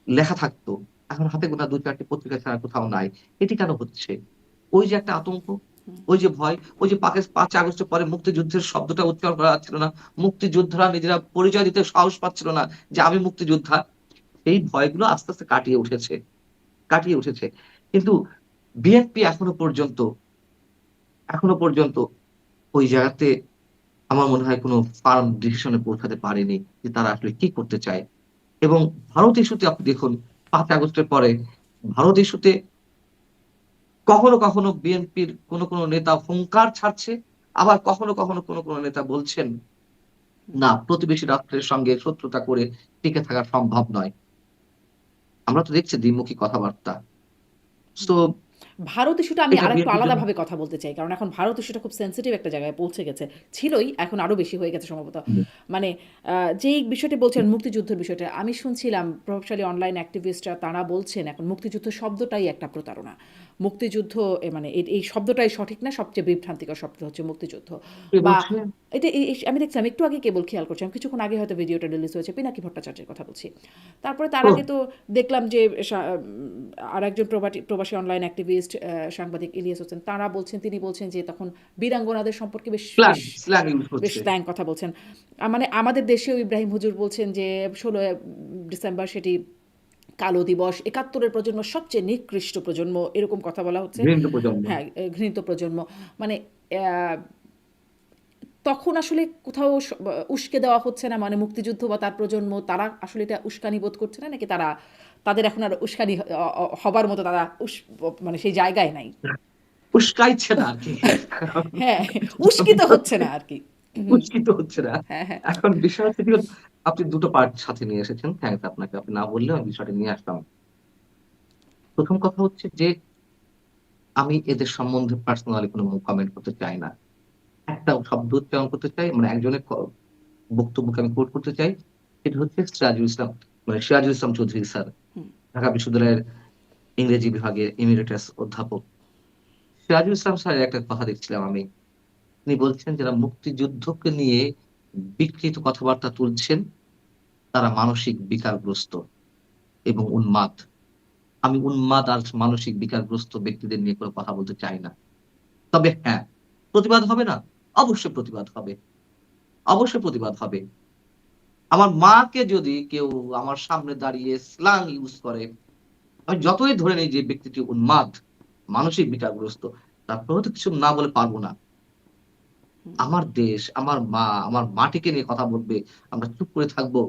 লেখা থাকতো। এখন হাতে গোনা ২-৪ টি পত্রিকা ছাড়া কোথাও নাই। এটি কেন হচ্ছে? ওই যে একটা আতঙ্ক, ওই যে ভয়, ওই যে ৫ আগস্টের পরে মুক্তিযুদ্ধের শব্দটা উচ্চারণ করা যাচ্ছিল না। মুক্তিযোদ্ধারা নিজেরা পরিচয় দিতে সাহস পাচ্ছিল না যে আমি মুক্তিযোদ্ধা। এই ভয়গুলো আস্তে, আস্তে কাটিয়ে উঠেছে। কিন্তু বিএনপি এখনো পর্যন্ত ওই জায়গাতে আমার মনে হয় কোন ফার্ম ডিসিশন এ পৌঁছাতে পারেনি যে তারা আসলে কি করতে চায়। এবং ভারত ইস্যুতে আপনি দেখুন ৫ আগস্টের পরে ভারত ইস্যুতে কখনো বিএনপির কোন নেতা হুঙ্কার ছাড়ছে। আবার কখনো নেতা বলছেন, "না, প্রতিবেশী রাষ্ট্রের সঙ্গে শত্রুতা করে টিকে থাকা সম্ভব নয়।" আমরা তো দেখছি দ্বিমুখী কথাবার্তা। সো ভারত ইস্যুটা আমি এটা আরেকটু বিএনপির জন্য আলাদাভাবে কথা বলতে চাই। কারণ এখন ভারত ইস্যুটা খুব সেনসিটিভ একটা জায়গায় পৌঁছে গেছে। ছিলই, এখন আরো বেশি হয়ে গেছে সম্ভবত। মানে যেই বিষয়টি বলছেন মুক্তিযুদ্ধের বিষয়টা, আমি শুনছিলাম প্রভাবশালী অনলাইন অ্যাক্টিভিস্টরা তারা বলছেন এখন মুক্তিযুদ্ধ শব্দটাই একটা প্রতারণা। মুক্তিযুদ্ধ মানে এই শব্দটাই সঠিক না, সবচেয়ে বিভ্রান্তিকর শব্দ হচ্ছে মুক্তিযুদ্ধ। কে বা বলছে? এটা আমি দেখছিলাম একটু আগে কেবল খেয়াল করছিলাম, কিছুক্ষণ আগে হয়তো ভিডিওটা রিলিজ হয়েছে, পিনাকি ভট্টাচার্যের কথা বলছি। তারপরে তার ওহ! আগে তো দেখলাম যে আরেকজন প্রবাসী অনলাইন অ্যাক্টিভিস্ট সাংবাদিক ইলিয়াস হোসেন তিনি বলছেন যে তখন বীরাঙ্গনাদের সম্পর্কে বেশ বেশ স্ল্যাং ইউস বেশ হচ্ছে। স্ল্যাং কথা বলছেন। মানে আমাদের দেশেও ইব্রাহিম হুজুর বলছেন যে ১৬ ডিসেম্বর সেটি কালো দিবস, ৭১-এর প্রজন্ম সবচেয়ে নিকৃষ্ট প্রজন্ম, এরকম কথা বলা হচ্ছে। ঘৃণিত প্রজন্ম। হ্যাঁ, ঘৃণিত প্রজন্ম। মানে আহ, তখন আসলে কোথাও উস্কে দেওয়া হচ্ছে না, মানে মুক্তিযুদ্ধ বা তার প্রজন্ম তারা আসলে এটা উস্কানি বোধ করছে না, নাকি তাদের এখন আর উস্কানি হবার মতো তারা মানে সেই জায়গায় নাই। উস্কাইছে না আরকি। হ্যাঁ, উস্কিত বিষয় হচ্ছে হচ্ছে না আর কি। হুম। উস্কিত হচ্ছে না। হ্যাঁ, হ্যাঁ। এখন বিষয় হচ্ছে কি, আপনি ২ টো পার্ট সাথে নিয়ে এসেছেন। থ্যাংকস আপনাকে। আপনি না বললেও আমি বিষয়টা নিয়ে আসতাম। ১ম কথা হচ্ছে যে আমি এদের সম্বন্ধে পার্সোনালি কোন কমেন্ট করতে চাই না। একটা শব্দ উচ্চারণ করতে চাই, মানে একজনের বক্তব্যকে আমি কোট করতে চাই। সেটা হচ্ছে সিরাজুল ইসলাম চৌধুরী স্যার। হুম। ঢাকা বিশ্ববিদ্যালয়ের ইংরেজি বিভাগের এমিরেটাস অধ্যাপক। সিরাজুল ইসলাম স্যারের একটা কথা দেখছিলাম আমি। তিনি বলছেন যারা মুক্তিযুদ্ধকে নিয়ে বিকৃত কথাবার্তা তুলছেন তারা মানসিক বিকারগ্রস্ত এবং উন্মাদ। আমি উন্মাদ আর মানসিক বিকারগ্রস্ত ব্যক্তিদের নিয়ে কোন কথা বলতে চাই না। তবে হ্যাঁ, প্রতিবাদ হবে না? অবশ্যই প্রতিবাদ হবে। অবশ্যই প্রতিবাদ হবে। আমার মাকে যদি কেউ আমার সামনে দাঁড়িয়ে স্ল্যাং ইউস করে, আমি যতই ধরে নেই যে ব্যক্তিটি উন্মাদ, মানসিক বিকারগ্রস্ত, তারপরেও তো কিছু না বলে পারব না। আমার দেশ, আমার মা, আমার মাটিকে নিয়ে কথা বলবে। আমরা চুপ করে থাকবো।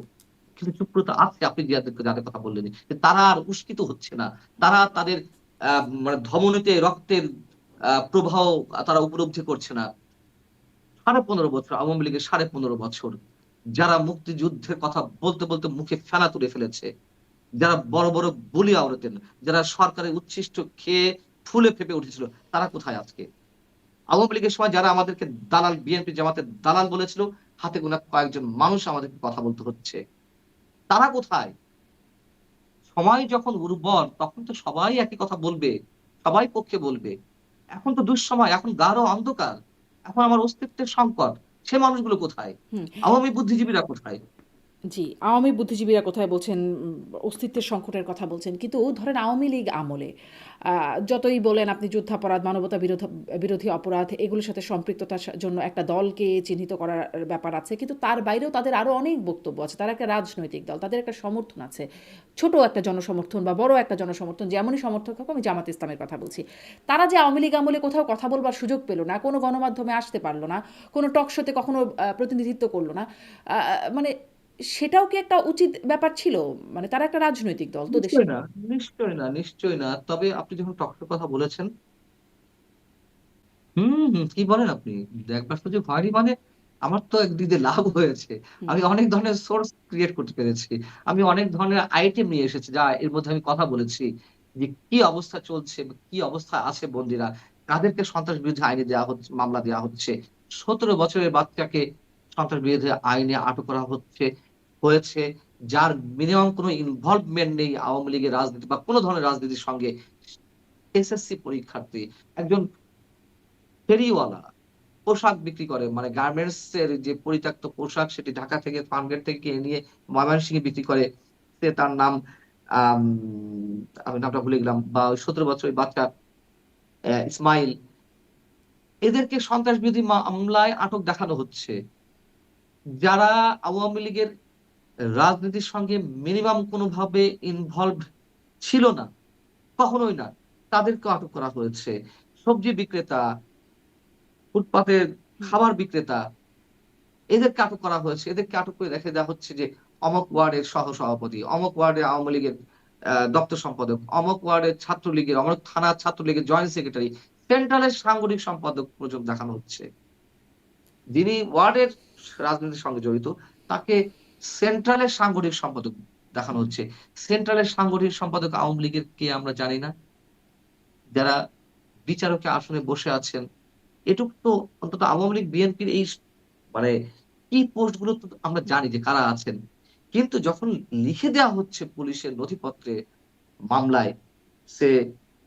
কিন্তু চুপ করে তো আছে, আপনি যাদের কথা বললেন, যে তারা আর উস্কিত হচ্ছে না। তারা তাদের আ মানে ধমনীতে রক্তের প্রবাহ তারা উপলব্ধি করছে না। ১৫.৫ বছর আওয়ামী লীগের ১৫.৫ বছর যারা মুক্তিযুদ্ধের কথা বলতে মুখে ফেনা তুলে ফেলেছে। যারা বড় বুলি আওড়াতেন, যারা সরকারের উচ্ছিষ্ট খেয়ে ফুলে ফেঁপে উঠেছিল, তারা কোথায় আজকে? আওয়ামী লীগের সময় যারা আমাদেরকে দালাল, বিএনপি জামাতের দালাল বলেছিল, হাতে গোনা কয়েকজন মানুষ আমাদেরকে কথা বলতে হচ্ছে। তারা কোথায়? সময় যখন উর্বর তখন তো সবাই একই কথা বলবে। সবাই পক্ষে বলবে। এখন তো দুঃসময়, এখন গাঢ় অন্ধকার। এখন আমার অস্তিত্বের সংকট, সে মানুষগুলো কোথায়? হুম। আওয়ামী বুদ্ধিজীবীরা কোথায়? জি, আওয়ামী বুদ্ধিজীবীরা কোথায় বলছেন, অস্তিত্বের সংকটের কথা বলছেন। কিন্তু ধরেন আওয়ামী লীগ আমলে যতই বলেন আপনি যুদ্ধাপরাধ, মানবতা বিরোধী অপরাধ এগুলোর সাথে সম্পৃক্ততার জন্য একটা দলকে চিহ্নিত করার ব্যাপার আছে। কিন্তু তার বাইরেও তাদের আরও অনেক বক্তব্য আছে। তারা একটা রাজনৈতিক দল, তাদের একটা সমর্থন আছে। ছোট একটা জনসমর্থন বা বড় একটা জনসমর্থন, যেমনই সমর্থক হোক, আমি জামাত ইসলামের কথা বলছি। তারা যে আওয়ামী লীগ আমলে কোথাও কথা বলবার সুযোগ পেল না, কোনো গণমাধ্যমে আসতে পারলো না, কোনো টক শোতে কখনো প্রতিনিধিত্ব করলো না, মানে সেটাও কি একটা উচিত ব্যাপার ছিল? মানে তারা একটা রাজনৈতিক দল তো দেশে। নিশ্চয়ই না, নিশ্চয়ই না, নিশ্চয়ই না। তবে আপনি যখন টকশোর কথা বলেছেন, কি বলেন আপনি? একবার সুযোগ হয়নি মানে আমার তো একদিক দিয়ে লাভ হয়েছে। হুম, আমি অনেক ধরনের সোর্স ক্রিয়েট করতে পেরেছি। আমি অনেক ধরনের আইটেম নিয়ে এসেছি যা এর মধ্যে আমি কথা বলেছি যে কি অবস্থা চলছে, কি অবস্থা আছে বন্দীরা, কাদেরকে সন্ত্রাস বিরোধী আইনে দেওয়া হচ্ছে, মামলা দেওয়া হচ্ছে। ১৭ বছরের বাচ্চাকে সন্ত্রাস বিরোধী আইনে আটক করা হয়েছে, যার মিনিমাম কোনো ইনভলভমেন্ট নেই আওয়ামী লীগের রাজনীতি বা কোন ধরনের রাজনীতির সঙ্গে। এসএসসি পরীক্ষার্থী, একজন ফেরিওয়ালা, পোশাক বিক্রি করে। মানে গার্মেন্টস এর যে পরিত্যক্ত পোশাক সেটি ঢাকা থেকে ফার্মগেট থেকে কিনে নিয়ে ময়মনসিংহে বিক্রি করে। তার নাম আম আমি নামটা ভুলে গেলাম। বা ওই ১৭ বছরের বাচ্চা ইসমাইল। এদেরকে সন্ত্রাস বিরোধী মামলায় আটক দেখানো হচ্ছে। যারা আওয়ামী লীগের রাজনীতির সঙ্গে মিনিমাম কোনোভাবে ইনভলভড ছিল না, কখনোই না। তাদেরকেও আটক করা হয়েছে। সবজি বিক্রেতা, ফুটপাতের হুম, খাবার বিক্রেতা, এদেরকে আটক করা হয়েছে। এদেরকে আটক করে রেখে দেওয়া হচ্ছে যে অমুক ওয়ার্ডের সহ-সভাপতি, অমুক ওয়ার্ডের আওয়ামী লীগের দপ্তর সম্পাদক, অমুক ওয়ার্ডের ছাত্রলীগের, অমুক থানার ছাত্রলীগের জয়েন্ট সেক্রেটারি, সেন্ট্রালের সাংগঠনিক সম্পাদক পর্যন্ত দেখানো হচ্ছে। যিনি ওয়ার্ডের রাজনীতির সঙ্গে জড়িত, তাকে সেন্ট্রালের সাংগঠনিক সম্পাদক দেখানো হুম, হচ্ছে। সেন্ট্রালের সাংগঠনিক সম্পাদক আওয়ামী লীগের কে আমরা জানি না। যারা বিচারকের আসনে বসে আছেন, এটুক তো অন্তত আওয়ামী লীগ বিএনপির এই মানে কি পোস্ট গুলো তো আমরা জানি যে কারা আছেন। কিন্তু যখন লিখে দেওয়া হচ্ছে পুলিশের নথিপত্রে, মামলায়, সে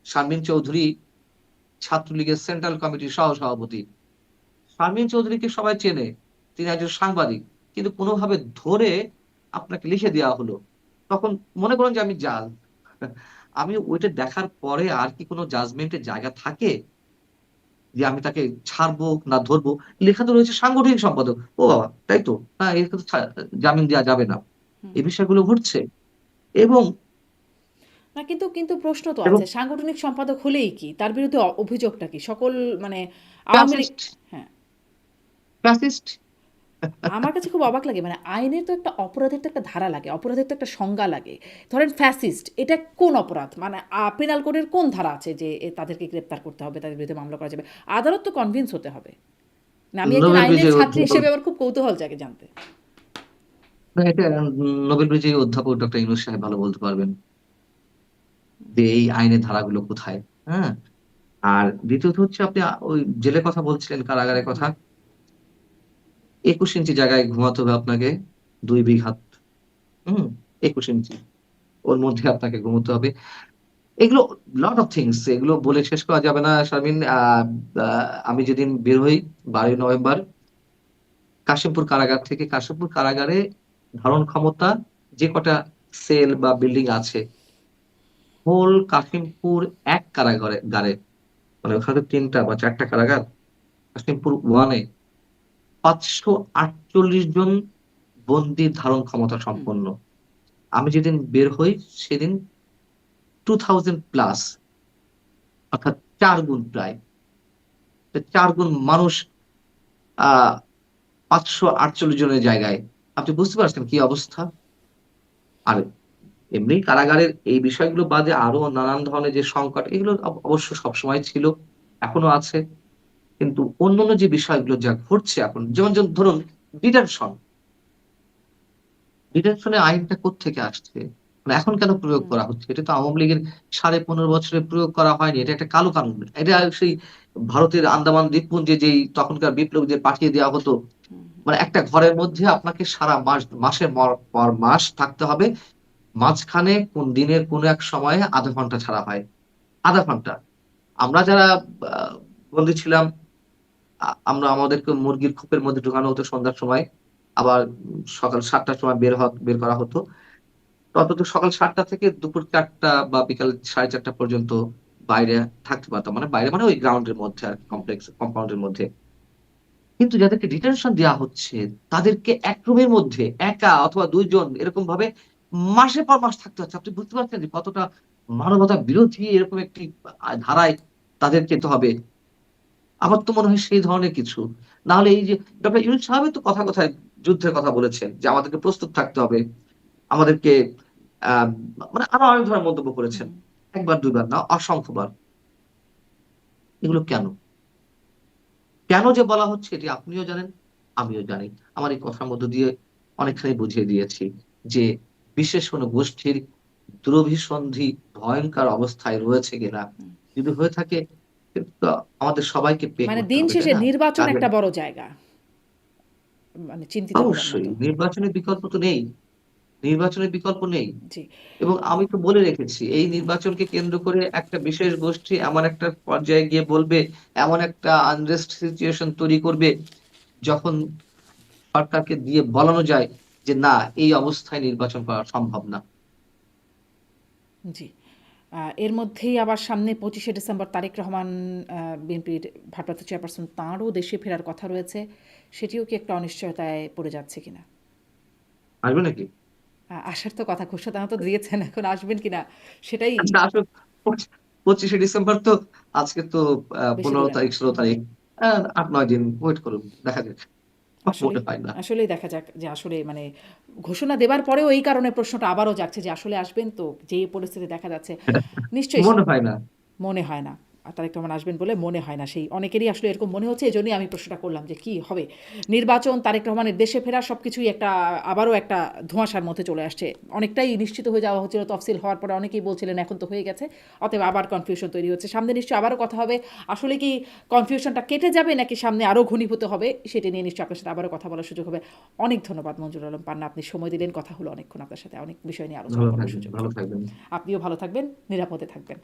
শারমিন চৌধুরী ছাত্রলীগের সেন্ট্রাল কমিটির সহ-সভাপতি। শারমিন চৌধুরীকে সবাই চেনে। তিনি একজন সাংবাদিক। কিন্তু কোনভাবে ধরে আপনাকে লিখে দেওয়া হলো। তখন মনে করেন যে আমি জাজ। আমি ওইটা দেখার পরে আর কি কোন জাজমেন্ট এর জায়গা থাকে? যে আমি তাকে ছাড়বো না ধরবো? লেখা তো রয়েছে সাংগঠনিক সম্পাদক। ও বাবা! তাই তো? না একে তো জামিন দেয়া যাবে না। হুম। এই বিষয়গুলো ঘটছে এবং, না, কিন্তু কিন্তু প্রশ্ন তো এবং আছে, সাংগঠনিক সম্পাদক হলেই কি তার বিরুদ্ধে অভিযোগটা কি সকল, মানে আওয়ামী লীগ? ফ্যাসিস্ট, হ্যাঁ, ফ্যাসিস্ট। আমার কাছে খুব অবাক লাগে, মানে আইনের তো একটা অপরাধের তো একটা ধারা লাগে, অপরাধের তো একটা সংজ্ঞা লাগে। ধরেন ফ্যাসিস্ট, এটা কোন অপরাধ, মানে পেনাল কোডের কোন ধারা আছে যে তাদেরকে গ্রেপ্তার করতে হবে, তাদের বিরুদ্ধে মামলা করা যাবে? আদালত তো কনভিন্স হতে হবে না। আমি একজন নোবেল আইনের বিজয়ী ছাত্রী অধ্যাপক, হিসেবে আমার খুব কৌতূহল জাগে জানতে। না এটা নোবেল বিজয়ী অধ্যাপক ডক্টর ইউনূস সাহেব ভালো বলতে পারবেন যে এই আইনের ধারাগুলো কোথায়। হ্যাঁ? আর দ্বিতীয়ত হচ্ছে আপনি ওই জেলের কথা বলছিলেন, কারাগারের হুম, কথা। হুম, ২১ ইঞ্চি জায়গায় ঘুমাতে হবে আপনাকে। ২ বিঘাত। হুম? ২১ ইঞ্চি। ওর মধ্যে আপনাকে ঘুমোতে হবে। এগুলো লট অফ থিংস, এগুলো বলে শেষ করা যাবে না শারমিন। আ আমি যেদিন বের হই ১২ই নভেম্বর কাশিমপুর কারাগার থেকে, কাশিমপুর কারাগারে ধারণ ক্ষমতা যে কটা সেল বা বিল্ডিং আছে, হোল কাশিমপুর এক গারে মানে ওখানে তো ৩ টা বা ৪ টা কারাগার। কাশিমপুর 1 এ ৫৪৮ জন বন্দির ধারণ ক্ষমতা হুম, সম্পন্ন। আমি যেদিন বের হই সেদিন 2000 প্লাস, অর্থাৎ ৪ গুণ প্রায়। ৪ গুণ মানুষ আ ৫৪৮ জনের জায়গায়। আপনি বুঝতে পারছেন কি অবস্থা? আর এমনি কারাগারের এই বিষয়গুলো বাদে আরো নানান ধরনের যে সংকট, এগুলো অবশ্য সবসময় ছিল, এখনো আছে। কিন্তু অন্যান্য যে বিষয়গুলো যা ঘটছে এখন, যেমন ধরুন ডিটেনশন। ডিটেনশনের আইনটা কোত্থেকে আসছে? মানে এখন কেন প্রয়োগ হুম, করা হচ্ছে? এটা তো আওয়ামী লীগের ১৫.৫ বছরে প্রয়োগ করা হয়নি। এটা একটা কালো কানুন। এটা সেই ভারতের আন্দামান দ্বীপপুঞ্জে যেই তখনকার বিপ্লবীদের পাঠিয়ে দেওয়া হতো। হুম, মানে একটা ঘরের মধ্যে আপনাকে সারা মাসের পর মাস থাকতে হবে। মাঝখানে দিনের কোনো এক সময়ে ০.৫ ঘন্টা ছাড়া হয়। ০.৫ ঘন্টা। আমরা যারা আ বন্দী ছিলাম আমরা আমাদেরকে মুরগির খোপের মধ্যে ঢুকানো হতো সন্ধ্যার সময়, আবার সকাল 7টার সময় বের করা হতো। অন্তত সকাল 7টা থেকে দুপুর 4টা বা বিকাল 4:30 পর্যন্ত বাইরে থাকতে পারতাম। মানে বাইরে মানে ওই গ্রাউন্ডের মধ্যে আর হুম, কম্পাউন্ডের মধ্যে। কিন্তু যাদেরকে ডিটেনশন দেয়া হচ্ছে তাদেরকে এক রুমের মধ্যে একা অথবা ২ জন এরকম ভাবে মাসের পর মাস থাকতে হচ্ছে। আপনি বুঝতে পারছেন যে কতটা মানবতা বিরোধী এরকম একটি ধারায় তাদের যেতে হবে। আমার তো মনে হয় সেই ধরনের কিছু। না হলে এই যে ডক্টর ইউনূস সাহেবই তো কথায়, কথায় যুদ্ধের কথা বলেছেন যে আমাদেরকে প্রস্তুত থাকতে হবে। আমাদেরকে আ মানে আরো অনেক ধরনের মন্তব্য করেছেন। হুম। ১ বার ২ বার না অসংখ্যবার। এগুলো কেন? কেন যে বলা হচ্ছে এটি আপনিও জানেন, আমিও জানি। আমার এই কথার মধ্য দিয়ে অনেকখানি বুঝিয়ে দিয়েছি যে বিশেষ কোনো গোষ্ঠীর দুরভিসন্ধি ভয়ংকর অবস্থায় রয়েছে কিনা। হুম। যদি হয়ে থাকে কিন্তু তো আমাদের সবাইকে পে মানে করতে দিন হবে, তাই শেষে না? নির্বাচন কাজে একটা বড় জায়গা। মানে চিন্তিত হবার অবশ্যই মতো। নির্বাচনের বিকল্প তো নেই। নির্বাচনের বিকল্প নেই। জি। এবং আমি তো বলে রেখেছি এই হুম, নির্বাচনকে কেন্দ্র করে একটা বিশেষ গোষ্ঠী এমন একটা পর্যায়ে গিয়ে বলবে, এমন একটা আনরেস্ট সিচুয়েশন তৈরি করবে যখন সরকারকে দিয়ে বলানো যায় যে না এই অবস্থায় নির্বাচন করা সম্ভব না। জি। এর মধ্যেই আবার সামনে ২৫শে ডিসেম্বর তারেক রহমান বিএনপির ভারপ্রাপ্ত চেয়ারপারসন তাঁরও দেশে ফেরার কথা রয়েছে। সেটিও কি একটা অনিশ্চয়তায় পড়ে যাচ্ছে কিনা? আসবে নাকি? আসার তো কথা ঘোষণা তো দিয়েছেন। এখন আসবেন কিনা সেটাই আচ্ছা আসুক ২৫শে ডিসেম্বর তো আজকে তো বেশি ১৫ দূরে না। তারিখ ১৬ হুম। তারিখ। ৮-৯ দিন ওয়েট করুন। দেখা যাক। আসলেই, মনে হয় না। আসলেই দেখা যাক যে আসলে মানে ঘোষণা দেবার পরেও এই কারণে প্রশ্নটা আবারও জাগছে যে আসলে আসবেন তো? যে পরিস্থিতি দেখা যাচ্ছে নিশ্চয়ই মনে হয় না। মনে হয় না। তারেক রহমান আসবেন বলে মনে হয় না। সেই অনেকেরই আসলে এরকম মনে হচ্ছে। এজন্যই আমি প্রশ্নটা করলাম যে কি হবে? নির্বাচন, তারেক রহমানের দেশে ফেরা সবকিছুই একটা আবারও একটা ধোঁয়াশার মধ্যে চলে আসছে। অনেকটাই নিশ্চিত হয়ে যাওয়া হচ্ছিল তফসিল হওয়ার পরে অনেকেই বলছিলেন এখন তো হয়ে গেছে। অতএব আবার কনফিউশন তৈরি হচ্ছে। সামনে নিশ্চয়ই আবারও কথা হবে। আসলে কি কনফিউশনটা কেটে যাবে নাকি সামনে আরও ঘনীভূত হবে? সেটা নিয়ে নিশ্চয়ই আপনার সাথে আবারও কথা বলার সুযোগ হবে। অনেক ধন্যবাদ মঞ্জুর আলম পান্না। আপনি সময় দিলেন। কথা হলো অনেকক্ষণ আপনার সাথে। অনেক বিষয় নিয়ে আলোচনা ভালো করবার থাকবেন, সুযোগ ভালো হলো। থাকবেন। আপনিও ভালো থাকবেন, নিরাপদে থাকবেন।